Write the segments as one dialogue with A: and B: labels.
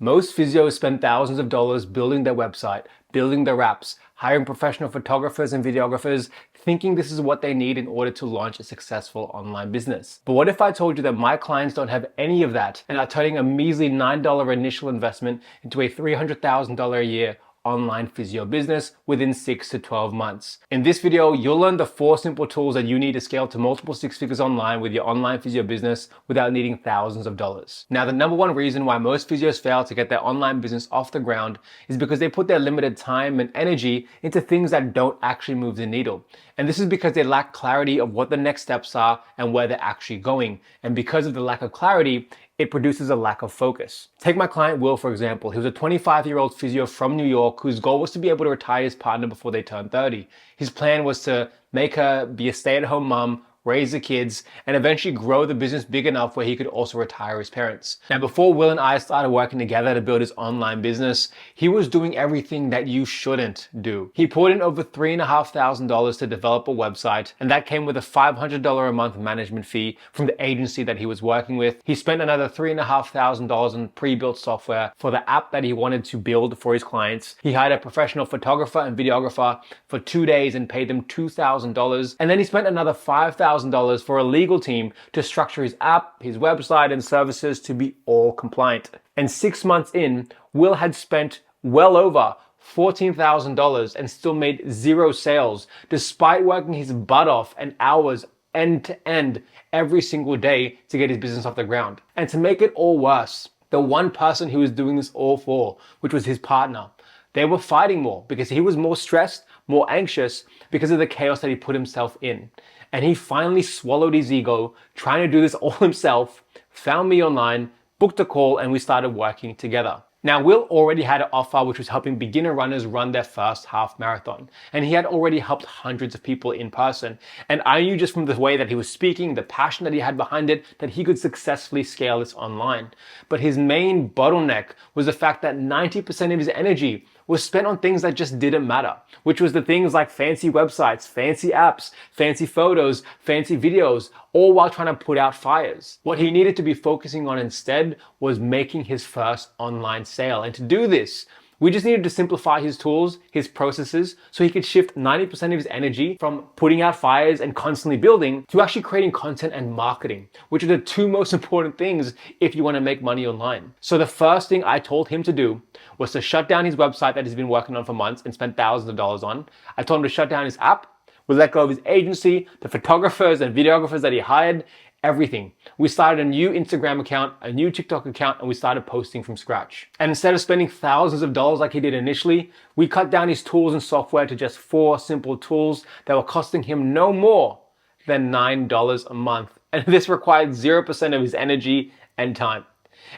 A: Most physios spend thousands of dollars building their website, building their apps, hiring professional photographers and videographers, thinking this is what they need in order to launch a successful online business. But what if I told you that my clients don't have any of that and are turning a measly $9 initial investment into a $300,000 a year online physio business within 6 to 12 months. In this video, you'll learn the 4 simple tools that you need to scale to multiple 6 figures online with your online physio business without needing thousands of dollars. Now, the number one reason why most physios fail to get their online business off the ground is because they put their limited time and energy into things that don't actually move the needle. And this is because they lack clarity of what the next steps are and where they're actually going. And because of the lack of clarity, it produces a lack of focus. Take my client Will, for example. He was a 25-year-old physio from New York whose goal was to be able to retire his partner before they turned 30. His plan was to make her be a stay-at-home mom, raise the kids, and eventually grow the business big enough where he could also retire his parents. Now, before Will and I started working together to build his online business, he was doing everything that you shouldn't do. He poured in over $3,500 to develop a website, and that came with a $500 a month management fee from the agency that he was working with. He spent another $3,500 on pre-built software for the app that he wanted to build for his clients. He hired a professional photographer and videographer for 2 days and paid them $2,000. And then he spent another $5,000 for a legal team to structure his app, his website, and services to be all compliant. And 6 months in, Will had spent well over $14,000 and still made 0 sales, despite working his butt off and hours end to end every single day to get his business off the ground. And to make it all worse, the one person he was doing this all for, which was his partner, they were fighting more because he was more stressed, more anxious because of the chaos that he put himself in. And he finally swallowed his ego, trying to do this all himself, found me online, booked a call, and we started working together. Now, Will already had an offer which was helping beginner runners run their first half marathon. And he had already helped hundreds of people in person. And I knew just from the way that he was speaking, the passion that he had behind it, that he could successfully scale this online. But his main bottleneck was the fact that 90% of his energy was spent on things that just didn't matter, which was the things like fancy websites, fancy apps, fancy photos, fancy videos, all while trying to put out fires. What he needed to be focusing on instead was making his first online sale. And to do this, we just needed to simplify his tools, his processes, so he could shift 90% of his energy from putting out fires and constantly building to actually creating content and marketing, which are the 2 most important things if you want to make money online. So the first thing I told him to do was to shut down his website that he's been working on for months and spent thousands of dollars on. I told him to shut down his app. We let go of his agency, the photographers and videographers that he hired, everything. We started a new Instagram account, a new TikTok account, and we started posting from scratch. And instead of spending thousands of dollars like he did initially, we cut down his tools and software to just 4 simple tools that were costing him no more than $9 a month. And this required 0% of his energy and time.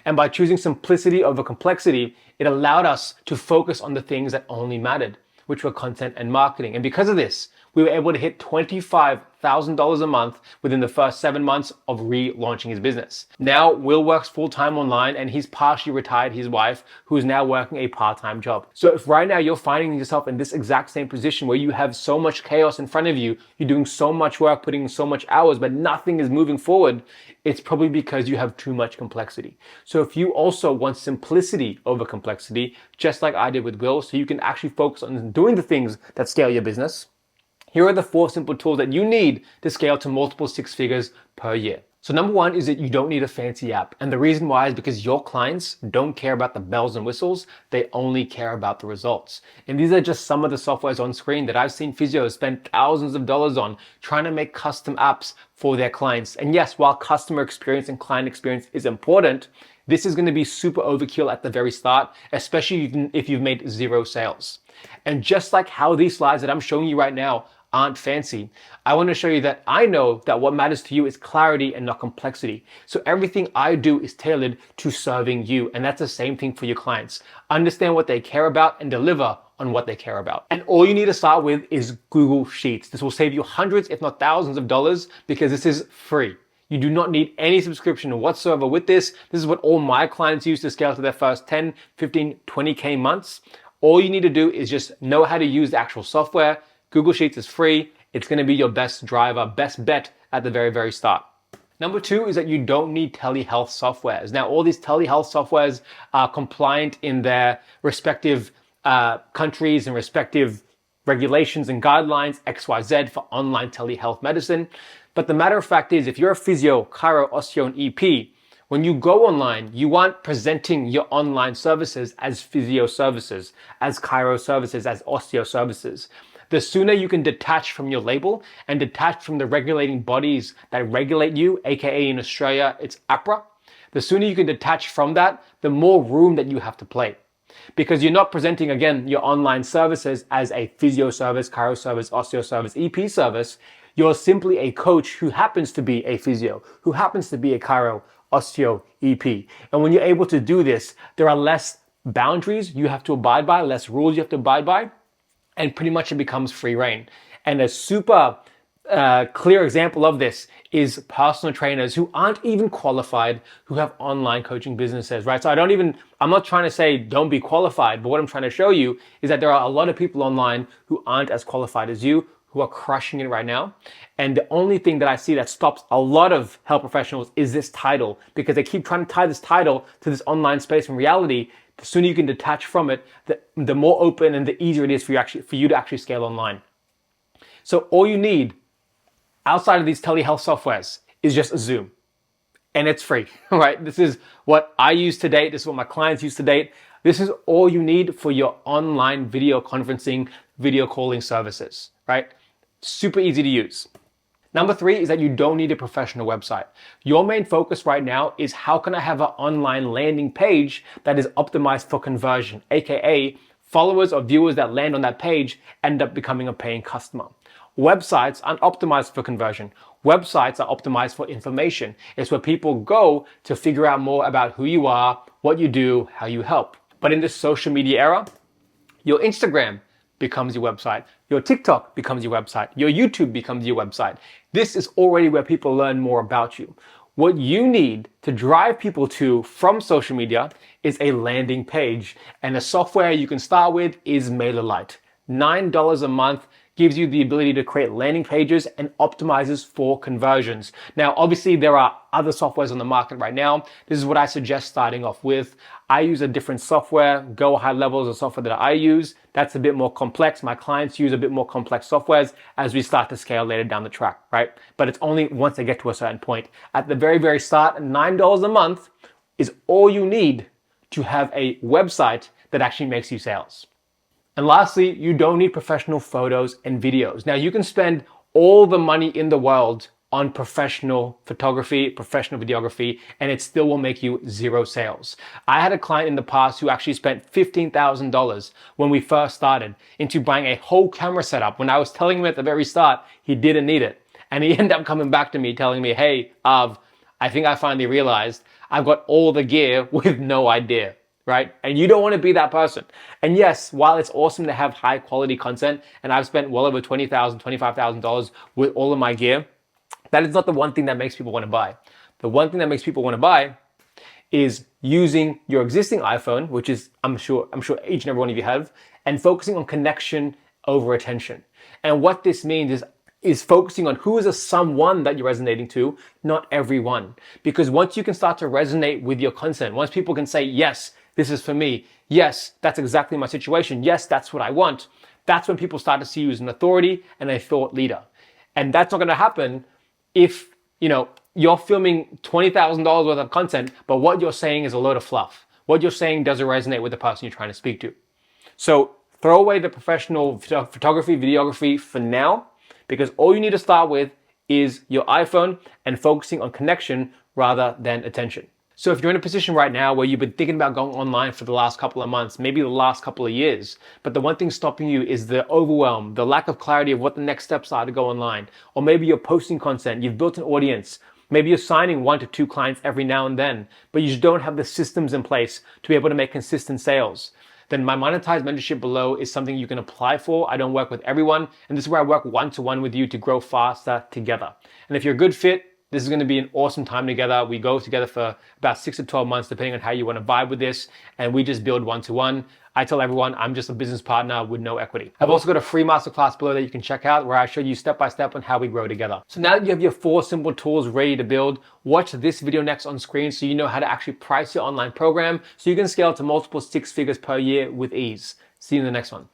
A: And by choosing simplicity over complexity, it allowed us to focus on the things that only mattered, which were content and marketing. And because of this, we were able to hit $25,000 a month within the first 7 months of relaunching his business. Now, Will works full-time online and he's partially retired his wife, who is now working a part-time job. So if right now you're finding yourself in this exact same position where you have so much chaos in front of you, you're doing so much work, putting in so much hours, but nothing is moving forward, it's probably because you have too much complexity. So if you also want simplicity over complexity, just like I did with Will, so you can actually focus on doing the things that scale your business, here are the 4 simple tools that you need to scale to multiple 6 figures per year. So number 1 is that you don't need a fancy app. And the reason why is because your clients don't care about the bells and whistles. They only care about the results. And these are just some of the softwares on screen that I've seen physios spend thousands of dollars on trying to make custom apps for their clients. And yes, while customer experience and client experience is important, this is going to be super overkill at the very start, especially if you've made 0 sales. And just like how these slides that I'm showing you right now aren't fancy, I want to show you that I know that what matters to you is clarity and not complexity. So everything I do is tailored to serving you. And that's the same thing for your clients. Understand what they care about and deliver on what they care about. And all you need to start with is Google Sheets. This will save you hundreds, if not thousands of dollars, because this is free. You do not need any subscription whatsoever with this. This is what all my clients use to scale to their first 10, 15, 20K months. All you need to do is just know how to use the actual software. Google Sheets is free. It's going to be your best driver, best bet at the very, very start. Number two is that you don't need telehealth softwares. Now, all these telehealth softwares are compliant in their respective countries and respective regulations and guidelines, XYZ, for online telehealth medicine. But the matter of fact is, if you're a physio, chiro, osteo, and EP, when you go online, you aren't presenting your online services as physio services, as chiro services, as osteo services. The sooner you can detach from your label and detach from the regulating bodies that regulate you, aka in Australia, it's APRA, the sooner you can detach from that, the more room that you have to play. Because you're not presenting, again, your online services as a physio service, chiro service, osteo service, EP service. You're simply a coach who happens to be a physio, who happens to be a chiro, osteo, EP. And when you're able to do this, there are less boundaries you have to abide by, less rules you have to abide by, and pretty much it becomes free reign. And a super clear example of this is personal trainers who aren't even qualified, who have online coaching businesses, right? So I'm not trying to say don't be qualified, but what I'm trying to show you is that there are a lot of people online who aren't as qualified as you, who are crushing it right now. And the only thing that I see that stops a lot of health professionals is this title, because they keep trying to tie this title to this online space. In reality, the sooner you can detach from it, the more open and the easier it is for you to actually scale online. So all you need outside of these telehealth softwares is just a Zoom, and it's free, right? This is what I use to date. This is what my clients use to date. This is all you need for your online video conferencing, video calling services, right? Super easy to use. Number three is that you don't need a professional website. Your main focus right now is how can I have an online landing page that is optimized for conversion, aka followers or viewers that land on that page end up becoming a paying customer. Websites aren't optimized for conversion. Websites are optimized for information. It's where people go to figure out more about who you are, what you do, how you help. But in this social media era, your Instagram becomes your website. Your TikTok becomes your website. Your YouTube becomes your website. This is already where people learn more about you. What you need to drive people to from social media is a landing page. And the software you can start with is MailerLite. $9 a month gives you the ability to create landing pages and optimizes for conversions. Now, obviously, there are other softwares on the market right now. This is what I suggest starting off with. I use a different software. Go High Level is a software that I use. That's a bit more complex. My clients use a bit more complex softwares as we start to scale later down the track, right? But it's only once they get to a certain point. At the very, very start, $9 a month is all you need to have a website that actually makes you sales. And lastly, you don't need professional photos and videos. Now, you can spend all the money in the world on professional photography, professional videography, and it still will make you zero sales. I had a client in the past who actually spent $15,000 when we first started into buying a whole camera setup. When I was telling him at the very start, he didn't need it. And he ended up coming back to me telling me, hey, Av, I think I finally realized I've got all the gear with no idea. Right? And you don't want to be that person. And yes, while it's awesome to have high quality content, and I've spent well over $20,000, $25,000 with all of my gear, that is not the one thing that makes people want to buy. The one thing that makes people want to buy is using your existing iPhone, which is, I'm sure each and every one of you have, and focusing on connection over attention. And what this means is focusing on who is a someone that you're resonating to, not everyone. Because once you can start to resonate with your content, once people can say, yes, this is for me. Yes, that's exactly my situation. Yes, that's what I want. That's when people start to see you as an authority and a thought leader. And that's not going to happen if, you're filming $20,000 worth of content, but what you're saying is a load of fluff. What you're saying doesn't resonate with the person you're trying to speak to. So throw away the professional photography, videography for now, because all you need to start with is your iPhone and focusing on connection rather than attention. So if you're in a position right now where you've been thinking about going online for the last couple of months, maybe the last couple of years, but the one thing stopping you is the overwhelm, the lack of clarity of what the next steps are to go online, or maybe you're posting content, you've built an audience, maybe you're signing 1 to 2 clients every now and then, but you just don't have the systems in place to be able to make consistent sales, then my monetized mentorship below is something you can apply for. I don't work with everyone, and this is where I work one-to-one with you to grow faster together. And if you're a good fit, this is going to be an awesome time together. We go together for about 6 to 12 months, depending on how you want to vibe with this. And we just build one-to-one. I tell everyone I'm just a business partner with no equity. I've also got a free masterclass below that you can check out where I show you step by step on how we grow together. So now that you have your 4 simple tools ready to build, watch this video next on screen so you know how to actually price your online program so you can scale to multiple 6 figures per year with ease. See you in the next one.